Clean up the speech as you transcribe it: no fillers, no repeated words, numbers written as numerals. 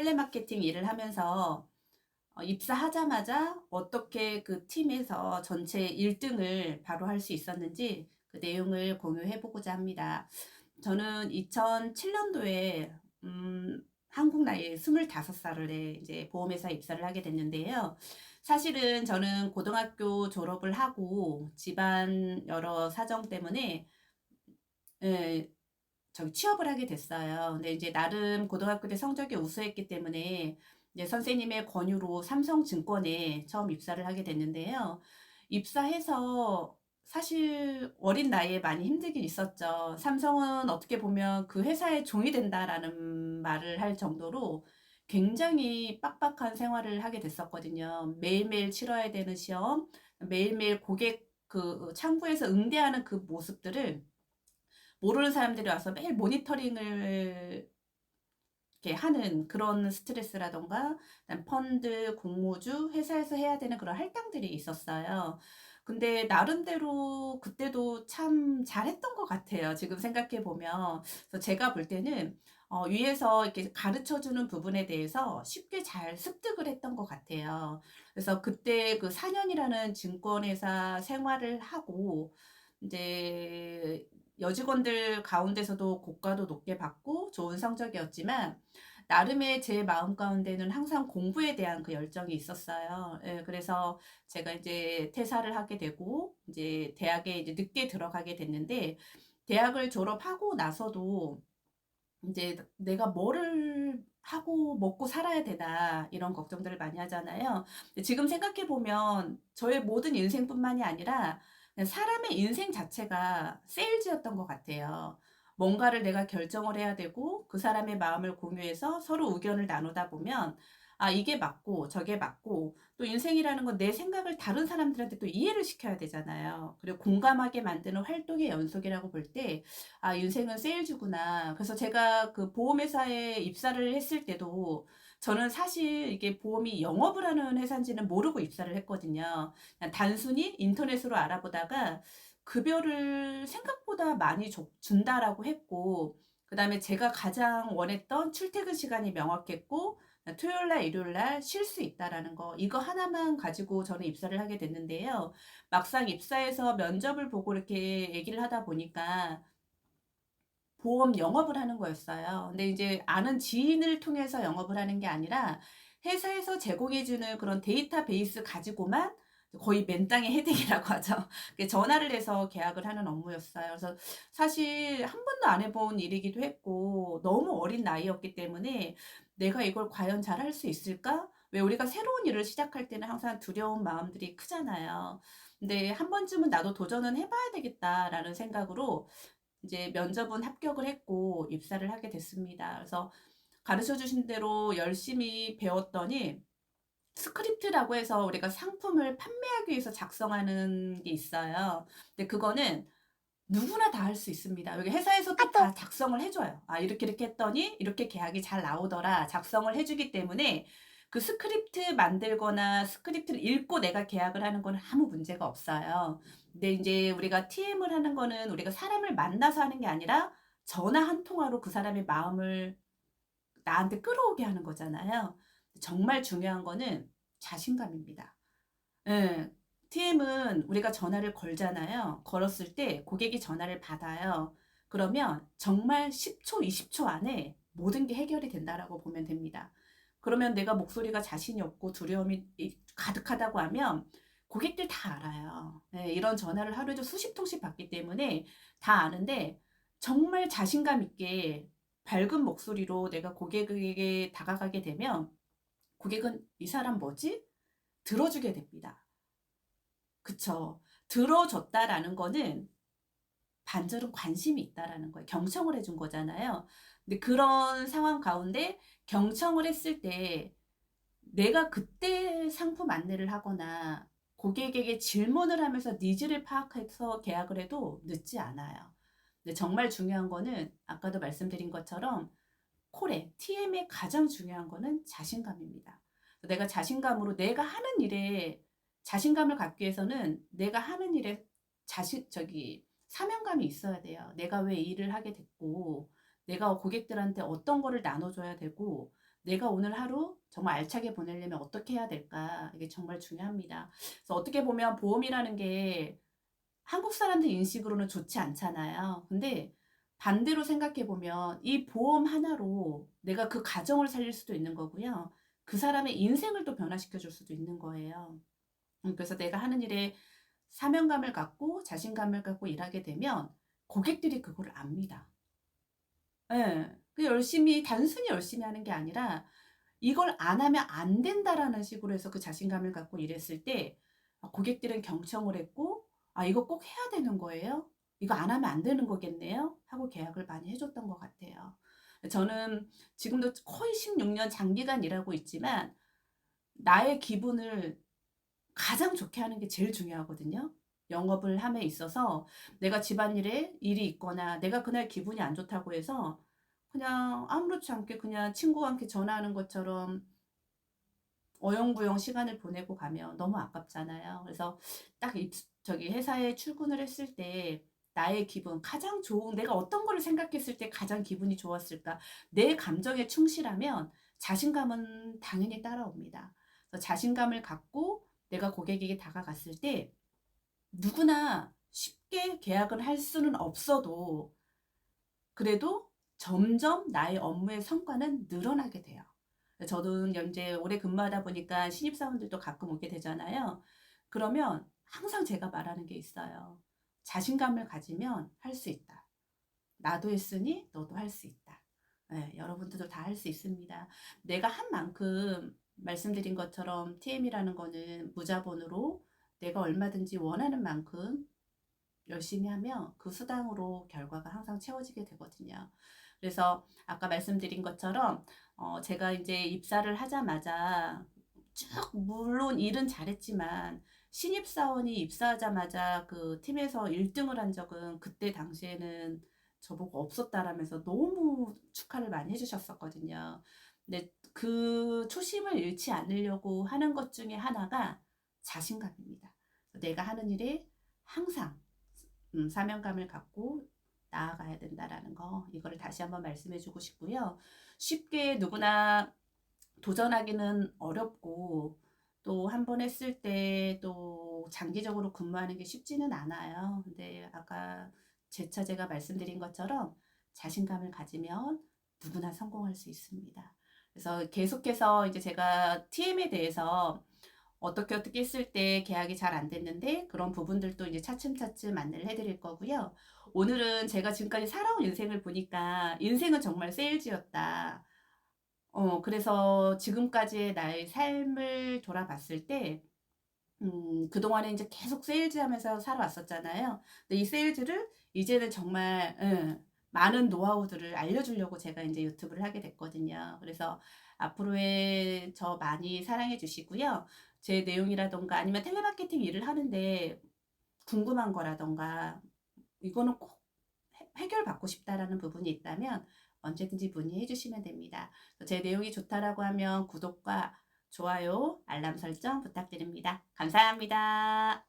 텔레마케팅 일을 하면서 입사하자마자 어떻게 그 팀에서 전체 1등을 바로 할 수 있었는지 그 내용을 공유해 보고자 합니다. 저는 2007년도에 한국 나이에 25살에 이제 보험회사에 입사를 하게 됐는데요. 사실은 저는 고등학교 졸업을 하고 집안 여러 사정 때문에 예, 저기 취업을 하게 됐어요. 근데 이제 나름 고등학교 때 성적이 우수했기 때문에 이제 선생님의 권유로 삼성증권에 처음 입사를 하게 됐는데요. 입사해서 사실 어린 나이에 많이 힘들긴 있었죠. 삼성은 어떻게 보면 그 회사의 종이 된다라는 말을 할 정도로 굉장히 빡빡한 생활을 하게 됐었거든요. 매일매일 치러야 되는 시험, 매일매일 고객 그 창구에서 응대하는 그 모습들을 모르는 사람들이 와서 매일 모니터링을 이렇게 하는 그런 스트레스라던가 그다음 펀드, 공모주, 회사에서 해야 되는 그런 할당들이 있었어요. 근데 나름대로 그때도 참 잘했던 것 같아요. 지금 생각해 보면. 그래서 제가 볼 때는 위에서 이렇게 가르쳐 주는 부분에 대해서 쉽게 잘 습득을 했던 것 같아요. 그래서 그때 그 4년이라는 증권회사 생활을 하고 이제 여직원들 가운데서도 고과도 높게 받고 좋은 성적이었지만 나름의 제 마음 가운데는 항상 공부에 대한 그 열정이 있었어요. 예, 그래서 제가 이제 퇴사를 하게 되고 이제 대학에 이제 늦게 들어가게 됐는데 대학을 졸업하고 나서도 이제 내가 뭐를 하고 먹고 살아야 되나 이런 걱정들을 많이 하잖아요. 근데 지금 생각해 보면 저의 모든 인생뿐만이 아니라 그냥 사람의 인생 자체가 세일즈였던 것 같아요. 뭔가를 내가 결정을 해야 되고 그 사람의 마음을 공유해서 서로 의견을 나누다 보면 아, 이게 맞고 저게 맞고 또 인생이라는 건 내 생각을 다른 사람들한테 또 이해를 시켜야 되잖아요. 그리고 공감하게 만드는 활동의 연속이라고 볼 때 아, 인생은 세일즈구나. 그래서 제가 그 보험회사에 입사를 했을 때도 저는 사실 이게 보험이 영업을 하는 회사인지는 모르고 입사를 했거든요. 그냥 단순히 인터넷으로 알아보다가 급여를 생각보다 많이 준다라고 했고, 그 다음에 제가 가장 원했던 출퇴근 시간이 명확했고, 토요일 날, 일요일 날 쉴 수 있다라는 거, 이거 하나만 가지고 저는 입사를 하게 됐는데요. 막상 입사해서 면접을 보고 이렇게 얘기를 하다 보니까 보험 영업을 하는 거였어요. 근데 이제 아는 지인을 통해서 영업을 하는 게 아니라 회사에서 제공해주는 그런 데이터베이스 가지고만 거의 맨땅에 헤딩이라고 하죠. 전화를 해서 계약을 하는 업무였어요. 그래서 사실 한 번도 안 해본 일이기도 했고 너무 어린 나이였기 때문에 내가 이걸 과연 잘할 수 있을까? 왜 우리가 새로운 일을 시작할 때는 항상 두려운 마음들이 크잖아요. 근데 한 번쯤은 나도 도전은 해봐야 되겠다라는 생각으로 이제 면접은 합격을 했고 입사를 하게 됐습니다. 그래서 가르쳐 주신 대로 열심히 배웠더니 스크립트라고 해서 우리가 상품을 판매하기 위해서 작성하는 게 있어요. 근데 그거는 누구나 다 할 수 있습니다. 여기 회사에서도 다 작성을 해줘요. 아, 이렇게 이렇게 했더니 이렇게 계약이 잘 나오더라. 작성을 해주기 때문에 그 스크립트 만들거나 스크립트를 읽고 내가 계약을 하는 거는 아무 문제가 없어요. 근데 이제 우리가 TM을 하는 거는 우리가 사람을 만나서 하는 게 아니라 전화 한 통화로 그 사람의 마음을 나한테 끌어오게 하는 거잖아요. 정말 중요한 거는 자신감입니다. 예. TM은 우리가 전화를 걸잖아요. 걸었을 때 고객이 전화를 받아요. 그러면 정말 10초, 20초 안에 모든 게 해결이 된다라고 보면 됩니다. 그러면 내가 목소리가 자신이 없고 두려움이 가득하다고 하면 고객들 다 알아요. 예, 이런 전화를 하루에도 수십 통씩 받기 때문에 다 아는데 정말 자신감 있게 밝은 목소리로 내가 고객에게 다가가게 되면 고객은 이 사람 뭐지? 들어주게 됩니다. 그쵸. 들어줬다라는 거는 반절은 관심이 있다라는 거예요. 경청을 해준 거잖아요. 근데 그런 상황 가운데 경청을 했을 때 내가 그때 상품 안내를 하거나 고객에게 질문을 하면서 니즈를 파악해서 계약을 해도 늦지 않아요. 근데 정말 중요한 거는 아까도 말씀드린 것처럼 TM의 가장 중요한 거는 자신감입니다. 내가 자신감으로 내가 하는 일에 자신감을 갖기 위해서는 내가 하는 일에 사명감이 있어야 돼요. 내가 왜 이 일을 하게 됐고, 내가 고객들한테 어떤 거를 나눠줘야 되고, 내가 오늘 하루 정말 알차게 보내려면 어떻게 해야 될까? 이게 정말 중요합니다. 그래서 어떻게 보면 보험이라는 게 한국 사람들 인식으로는 좋지 않잖아요. 근데 반대로 생각해 보면 이 보험 하나로 내가 그 가정을 살릴 수도 있는 거고요. 그 사람의 인생을 또 변화시켜 줄 수도 있는 거예요. 그래서 내가 하는 일에 사명감을 갖고 자신감을 갖고 일하게 되면 고객들이 그걸 압니다. 예. 그 열심히 단순히 열심히 하는 게 아니라 '이걸 안 하면 안 된다.'라는 식으로 해서 그 자신감을 갖고 일했을 때 고객들은 경청을 했고 '아 이거 꼭 해야 되는 거예요? 이거 안 하면 안 되는 거겠네요?' 하고 계약을 많이 해 줬던 것 같아요. 저는 지금도 거의 16년 장기간 일하고 있지만 나의 기분을 가장 좋게 하는 게 제일 중요하거든요. 영업을 함에 있어서 내가 집안일에 일이 있거나 내가 그날 기분이 안 좋다고 해서 그냥 아무렇지 않게 그냥 친구와 함께 전화하는 것처럼 어영부영 시간을 보내고 가면 너무 아깝잖아요. 그래서 딱 저기 회사에 출근을 했을 때 나의 기분 가장 좋은 내가 어떤 거를 생각했을 때 가장 기분이 좋았을까? 내 감정에 충실하면 자신감은 당연히 따라옵니다. 그래서 자신감을 갖고 내가 고객에게 다가갔을 때 누구나 쉽게 계약을 할 수는 없어도 그래도 점점 나의 업무의 성과는 늘어나게 돼요. 저도 이제 오래 근무하다 보니까 신입사원들도 가끔 오게 되잖아요. 그러면 항상 제가 말하는 게 있어요. 자신감을 가지면 할 수 있다. 나도 했으니 너도 할 수 있다. 예, 여러분들도 다 할 수 있습니다. 내가 한 만큼 말씀드린 것처럼 TM이라는 거는 무자본으로 내가 얼마든지 원하는 만큼 열심히 하면 그 수당으로 결과가 항상 채워지게 되거든요. 그래서 아까 말씀드린 것처럼 제가 이제 입사를 하자마자 쭉 물론 일은 잘했지만 신입사원이 입사하자마자 그 팀에서 1등을 한 적은 그때 당시에는 저보고 없었다라면서 너무 축하를 많이 해주셨었거든요. 근데 그 초심을 잃지 않으려고 하는 것 중에 하나가 자신감입니다. 내가 하는 일에 항상 사명감을 갖고 나아가야 된다라는 거 이거를 다시 한번 말씀해 주고 싶고요. 쉽게 누구나 도전하기는 어렵고 또 한 번 했을 때 또 장기적으로 근무하는 게 쉽지는 않아요. 근데 아까 재차 제가 말씀드린 것처럼 자신감을 가지면 누구나 성공할 수 있습니다. 그래서 계속해서 이제 제가 TM에 대해서 어떻게 했을 때 계약이 잘 안 됐는데 그런 부분들도 이제 차츰차츰 안내를 해 드릴 거고요. 오늘은 제가 지금까지 살아온 인생을 보니까 '인생은 정말 세일즈였다.' 그래서 지금까지의 나의 삶을 돌아봤을 때 그동안에 인제 계속 세일즈하면서 살아왔었잖아요. 근데 이 세일즈를 이제는 정말 많은 노하우들을 알려주려고 제가 인제 유튜브를 하게 됐거든요. 그래서 앞으로의 저 많이 사랑해 주시고요. 제 내용이라든가 아니면 텔레마케팅 일을 하는데 궁금한 거라든가 이거는 꼭 해결받고 싶다라는 부분이 있다면 언제든지 문의해 주시면 됩니다. 제 내용이 좋다라고 하면 구독과 좋아요, 알람 설정 부탁드립니다. 감사합니다.